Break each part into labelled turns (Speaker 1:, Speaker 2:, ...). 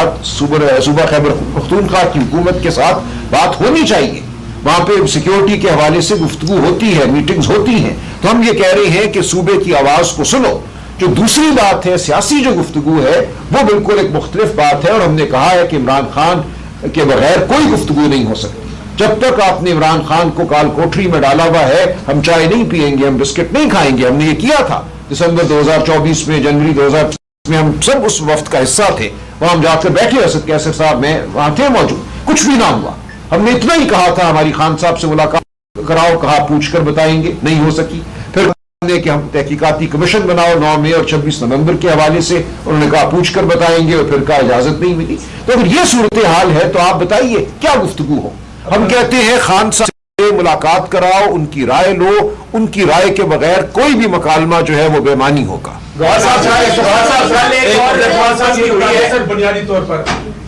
Speaker 1: साथ, सूबा खैबर पख्तूनख्वा की हुकूमत के साथ बात होनी चाहिए। वहां पे सिक्योरिटी के हवाले से गुफ्तगू होती है, मीटिंग्स होती हैं। तो हम ये कह रहे हैं कि सूबे की आवाज को सुनो। जो दूसरी बात है, सियासी जो गुफ्तगू है, वो बिल्कुल एक मुख्तलिफ बात है, और हमने कहा है कि इमरान खान के बगैर कोई गुफ्तगू नहीं हो सकती। जब तक आपने इमरान खान को काल कोठरी में डाला हुआ है, हम चाय नहीं पिएंगे, हम बिस्किट नहीं खाएंगे। हमने ये किया था दिसंबर 2024 में, जनवरी 2025 में, हम सब उस वफ्त का हिस्सा थे। वहां हम जाकर बैठे, असद कैसर साहब में वहां थे मौजूद, कुछ भी ना हुआ। हमने इतना ही कहा था, हमारी खान साहब से मुलाकात कराओ, कहा पूछ कर बताएंगे, नहीं हो सकी। फिर कि हम तहकीकाती कमीशन बनाओ 9 मई और 26 नवंबर के हवाले से, उन्होंने कहा पूछ कर बताएंगे, और फिर कहा इजाजत नहीं मिली। तो अगर ये सूरत हाल है तो आप बताइए क्या गुफ्तगू हो। हम कहते हैं खान साहब से मुलाकात कराओ, उनकी राय लो, उनकी राय के बगैर कोई भी मकालमा जो है वो बेमानी होगा।
Speaker 2: बुनियादी तौर पर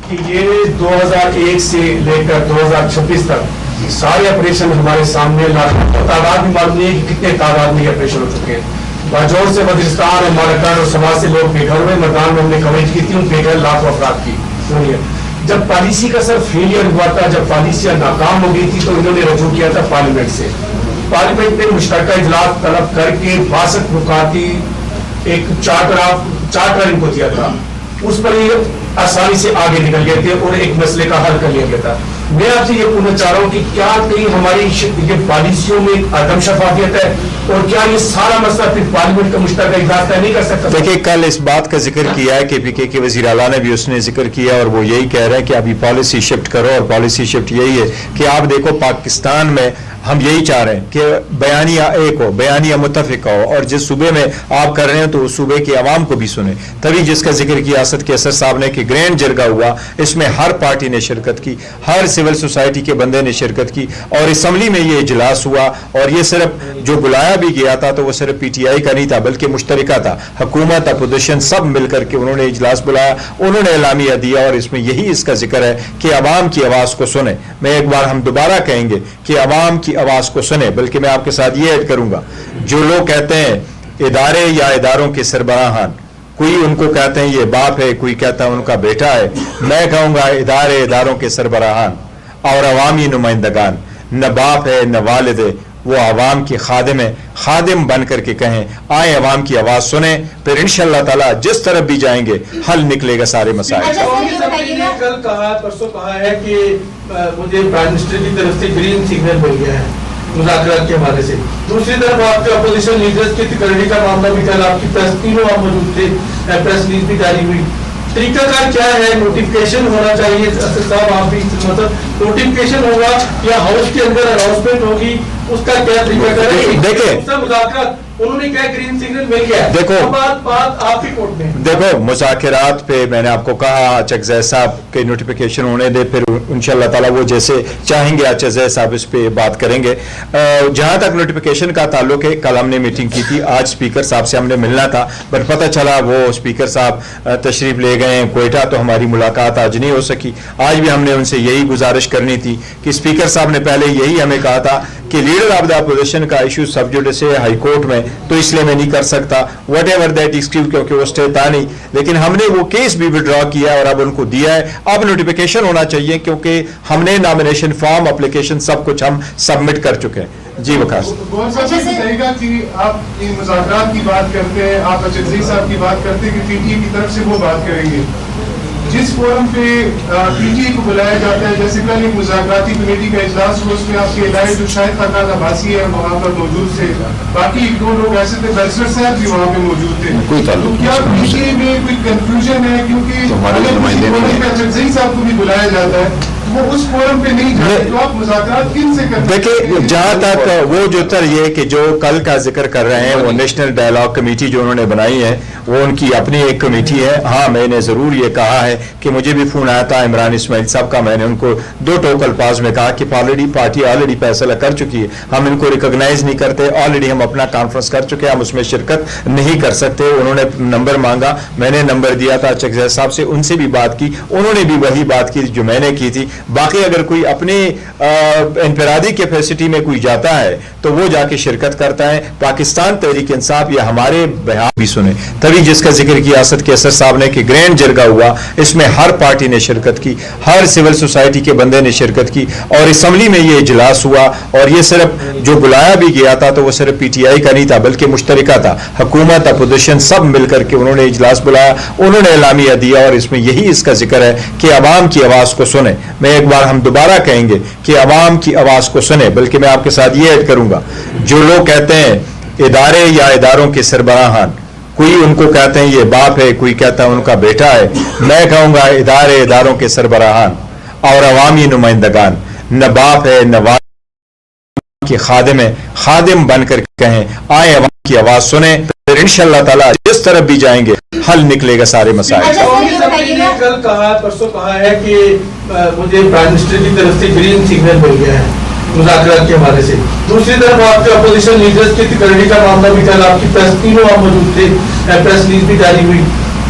Speaker 2: कि ये 2001 से लेकर 2026 तक सारे ऑपरेशन हमारे सामने, तादाद भी मालूम नहीं है कि कितने तादाद में ऑपरेशन हो चुके हैं। बाजौर से वजीरिस्तान और मालकान और समाज से लोग बेघर हुए। मैदान में हमने कवरेज की थी उन बेघर लाखों अफराद की। जब पॉलिसी का सर फेलियर हुआ था, जब पॉलिसियां नाकाम हो गई थी, तो इन्होंने रजू किया था पार्लियामेंट से। पार्लियामेंट ने मुश्तरका इजलास तलब करके 62 नुकाती एक चार्टर इनको दिया था। उस पर ये आसानी से आगे निकल गए थे और एक मसले का हल कर लिया गया था। मैं आपसे ये पूछना चाह रहा हूँ कि क्या कहीं हमारी ये पॉलिसियों में अदम शफाफियत है, और क्या ये सारा मसला फिर पार्लियामेंट का मुश्तरका इजलास तय नहीं कर सकता?
Speaker 3: देखिए, कल इस बात का जिक्र किया है KPK के वज़ीर आला ने भी, उसने जिक्र किया, और वो यही कह रहे हैं कि अभी पॉलिसी शिफ्ट करो, और पॉलिसी शिफ्ट यही है कि आप देखो पाकिस्तान में हम यही चाह रहे हैं कि बयानिया एक हो, बयानिया मुत्तफिका हो, और जिस सूबे में आप कर रहे हैं तो उस सूबे की आवाम को भी सुने। तभी जिसका जिक्र किया असद कैसर साहब ने कि ग्रैंड जरगा हुआ, इसमें हर पार्टी ने शिरकत की, हर सिविल सोसाइटी के बंदे ने शिरकत की, और असम्बली में ये इजलास हुआ। और ये सिर्फ जो बुलाया भी गया था तो वो सिर्फ PTI का नहीं था, बल्कि मुश्तरका था, हुकूमत अपोजिशन सब मिलकर के उन्होंने इजलास बुलाया, उन्होंने एलामिया दिया, और इसमें यही इसका जिक्र है कि अवाम की आवाज़ को सुने। मैं एक बार हम दोबारा कहेंगे कि अवाम की आवाज़ को सुने। बल्कि मैं आपके साथ ये ऐड करूंगा, जो लोग कहते हैं इदारे या इदारों के सरबराहान, कोई उनको कहते हैं ये बाप है, कोई कहता है उनका बेटा है, मैं कहूँगा इदारे इदारों के सरबराहान और अवामी नुमाइंदगान न बाप है न वालिद है, वो आवाम की खादिम है। खादिम बन करके कहें, आए अवाम की आवाज़ सुने, फिर इंशाअल्लाह ताला जिस तरफ भी जाएंगे हल निकलेगा सारे मसाइल।
Speaker 2: कल कहा, परसों कहा है कि मुझे प्राइम मिनिस्टर की तरफ से ग्रीन सिग्नल मिल गया है मुज़ाकरात के हवाले से। दूसरी तरफ आपके अपोजिशन लीडर्स की तकरीर का मामला भी, कल आपकी प्रेस, तीनों आप मौजूद थे, प्रेस रिलीज भी जारी हुई। तरीकाकार क्या है? नोटिफिकेशन होना चाहिए साहब, आप भी मतलब नोटिफिकेशन होगा या हाउस के अंदर अनाउंसमेंट होगी, उसका क्या तरीकाकार है?
Speaker 3: देखिए,
Speaker 2: मुज़ाकरात उन्होंने क्या ग्रीन सिग्नल मिल गया,
Speaker 3: देखो
Speaker 2: बात आपकी कोर्ट में।
Speaker 3: देखो, मुज़ाकरात पे मैंने आपको कहा चकज़ई साहब के नोटिफिकेशन होने दे, फिर इंशाअल्लाह ताला वो जैसे चाहेंगे चकज़ई साहब इस पे बात करेंगे। जहां तक नोटिफिकेशन का ताल्लुक है, कल हमने मीटिंग की थी, आज स्पीकर साहब से हमने मिलना था, बट पता चला वो स्पीकर साहब तशरीफ ले गए हैं कोयटा, तो हमारी मुलाकात आज नहीं हो सकी। आज भी हमने उनसे यही गुजारिश करनी थी कि स्पीकर साहब ने पहले यही हमें कहा था कि लीडर ऑफ द अपोजिशन का इशू सब जुडिस है हाई कोर्ट में, तो इसलिए मैं नहीं कर सकता, वट एवर दैट एक्सक्यूज, क्योंकि वो स्टे था नहीं। लेकिन हमने वो केस भी विड्रॉ किया और अब उनको दिया है। अब नोटिफिकेशन होना चाहिए, क्योंकि हमने नॉमिनेशन फॉर्म, एप्लीकेशन सब कुछ हम सबमिट कर चुके हैं। जी वकास
Speaker 4: आप मुज़ाकरात की बात करते हैं, आप चकज़ई साहब की बात करते हैं कि PTI की तरफ से वो बात करेंगे। जिस फोरम पे PTI को बुलाया जाता है, जैसे कल एक मुज़ाकराती कमेटी का इजलास हुआ, उसमें आपके इलाके जो शायद खान अब्बासी है वहाँ पर मौजूद थे, बाकी 1-2 लोग ऐसे थे, बैरिस्टर साहब भी वहाँ पे मौजूद थे। तो क्या PTI में कोई कंफ्यूजन है? क्योंकि चकज़ई साहब को भी बुलाया जाता है, वो उस फोरम पे नहीं जाते, तो आप मुज़ाकरात किन से करते हैं?
Speaker 3: देखिए, जहां तक वो जो ये कि जो कल का जिक्र कर रहे हैं, वो नेशनल डायलॉग कमेटी जो उन्होंने बनाई है, वो उनकी अपनी एक कमेटी है। हाँ, मैंने जरूर ये कहा है कि मुझे भी फोन आया था इमरान इस्माइल साहब का, मैंने उनको 2 टोक अल्फाज में कहा कि पार्टी ऑलरेडी फैसला कर चुकी है, हम इनको रिकॉग्नाइज नहीं करते, ऑलरेडी हम अपना कॉन्फ्रेंस कर चुके हैं, हम उसमें शिरकत नहीं कर सकते। उन्होंने नंबर मांगा, मैंने नंबर दिया था चकज़ई साहब से, उनसे भी बात की, उन्होंने भी वही बात की जो मैंने की थी। باقی اگر کوئی اپنی انفرادی کیپیسٹی میں کوئی جاتا ہے تو وہ جا کے شرکت کرتا ہے. پاکستان تحریک انصاف یا ہمارے بیان بھی سنیں. تبھی جس کا ذکر کیا اسد کیسر صاحب نے کہ گرینڈ جرگہ ہوا, اس میں ہر پارٹی نے شرکت کی, ہر سول سوسائٹی کے بندے نے شرکت کی, اور اسمبلی میں یہ اجلاس ہوا. اور یہ صرف جو بلایا بھی گیا تھا تو وہ صرف پی ٹی آئی کا نہیں تھا بلکہ مشترکہ تھا, حکومت اپوزیشن سب مل کر کے انہوں نے اجلاس بلایا, انہوں نے اعلامیہ دیا, اور اس میں یہی اس کا ذکر ہے کہ عوام کی آواز کو سنیں. میں ایک بار ہم دوبارہ کہیں گے کہ عوام کی آواز کو سنیں, بلکہ میں آپ کے ساتھ یہ ایڈ کروں گا, جو لوگ کہتے ہیں ادارے یا اداروں کے سربراہان, کوئی ان کو کہتے ہیں یہ باپ ہے, کوئی کہتا ہے ان کا بیٹا ہے, میں کہوں گا ادارے اداروں کے سربراہان اور عوامی نمائندگان نہ باپ ہے نہ والد کی خادم ہے, خادم بن کر کہیں آئیں عوام کی آواز سنیں, پھر انشاءاللہ تعالی جس طرف بھی جائیں گے حل نکلے گا سارے مسائل.
Speaker 2: کل کہا پرسوں کہا ہے کہ مجھے پرائم منسٹر کی طرف سے گرین سگنل مل گیا ہے مذاکرات کے حوالے سے. دوسری طرف آپ کے اپوزیشن لیڈرز کی تقرری کا معاملہ بھی کل آپ کی پریس تینوں آپ موجود تھے, پریس ریلیز بھی جاری ہوئی.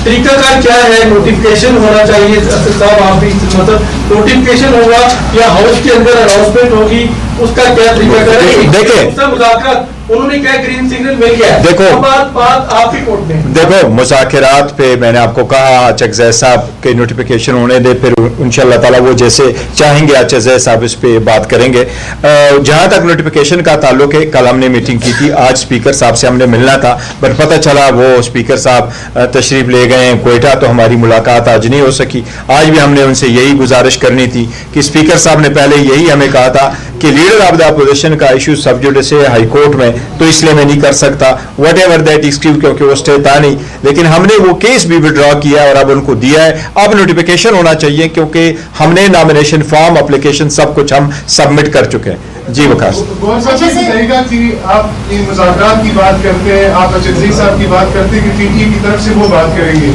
Speaker 2: طریقہ کار کیا ہے؟ نوٹیفکیشن ہونا چاہیے اسد صاحب, آپ بھی مطلب نوٹیفکیشن ہوگا یا ہاؤس کے اندر اناؤنسمنٹ ہوگی, اس کا کیا طریقہ کار ہے؟
Speaker 3: دیکھیں
Speaker 2: مذاکرات انہوں نے کیا گرین سگنل مل گیا,
Speaker 3: دیکھو
Speaker 2: بات آپ ہی کوٹ میں.
Speaker 3: دیکھو مذاکرات پہ میں نے آپ کو کہا چکزئی صاحب کے نوٹیفیکیشن ہونے دے, پھر انشاءاللہ تعالی وہ جیسے چاہیں گے چکزئی صاحب اس پہ بات کریں گے. جہاں تک نوٹیفیکیشن کا تعلق ہے, کل ہم نے میٹنگ کی تھی, آج اسپیکر صاحب سے ہم نے ملنا تھا, بٹ پتہ چلا وہ اسپیکر صاحب تشریف لے گئے ہیں کوئٹہ, تو ہماری ملاقات آج نہیں ہو سکی. آج بھی ہم نے ان سے یہی گزارش کرنی تھی کہ اسپیکر صاحب نے پہلے یہی ہمیں کہا تھا کہ لیڈر آف دا اپوزیشن کا ایشو سب جوڈیس ہے ہائی کورٹ میں, تو اس لیے میں نہیں کر سکتا وٹ ایور دیٹ ایکسکیوز, کیونکہ وہ اسٹے تھا نہیں. لیکن ہم نے وہ کیس بھی وڈرا کیا اور اب ان کو دیا ہے. اب نوٹیفیکیشن ہونا چاہیے کیونکہ ہم نے نامینیشن فارم اپلیکیشن سب کچھ ہم سبمٹ کر چکے ہیں. جی وقاص
Speaker 4: گوہر صاحب یہ بتائیے کہ آپ ان مذاکرات کی بات کرتے ہیں, آپ چکزئی صاحب کی بات کرتے ہیں کہ ٹی ٹی کی طرف سے وہ بات کریں گے,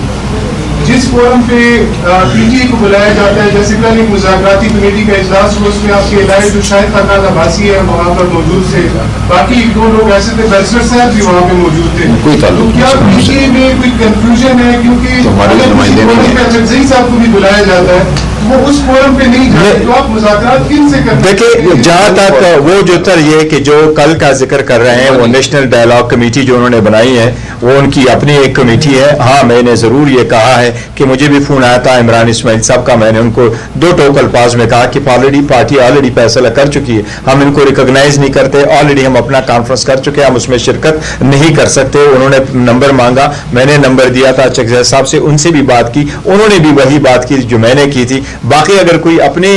Speaker 4: جس فورم پہ پی ٹی کو بلایا جاتا ہے, جیسے کل ایک مذاکراتی کمیٹی کا اجلاس ہوا, اس میں آپ کے ادارے جو شاہد خاقان عباسی ہے وہاں پر موجود تھے, باقی ایک دو لوگ ایسے تھے, بیرسٹر صاحب بھی وہاں پہ موجود تھے. تو کیا پی ٹی میں کوئی کنفیوژن ہے, کیونکہ اگر کسی فورم پہ چکزئی صاحب کو بھی بلایا جاتا ہے وہ اس فورم پہ نہیں جاتے, تو آپ مذاکرات کن سے کرتے ہیں؟
Speaker 3: دیکھیں جہاں تک وہ جو تر یہ کہ جو کل کا ذکر کر رہے ہیں وہ نیشنل ڈائلاگ کمیٹی جو انہوں نے بنائی ہے وہ ان کی اپنی ایک کمیٹی ہے. ہاں میں نے ضرور یہ کہا ہے کہ مجھے بھی فون آیا تھا عمران اسماعیل صاحب کا, میں نے ان کو دو ٹوک الفاظ میں کہا کہ پارٹی آلریڈی فیصلہ کر چکی ہے, ہم ان کو ریکگنائز نہیں کرتے, آلریڈی ہم اپنا کانفرنس کر چکے ہیں, ہم اس میں شرکت نہیں کر سکتے. انہوں نے نمبر مانگا, میں نے نمبر دیا تھا چکزئی صاحب سے, ان سے بھی بات کی, انہوں نے بھی وہی بات کی جو میں نے کی تھی. باقی اگر کوئی اپنی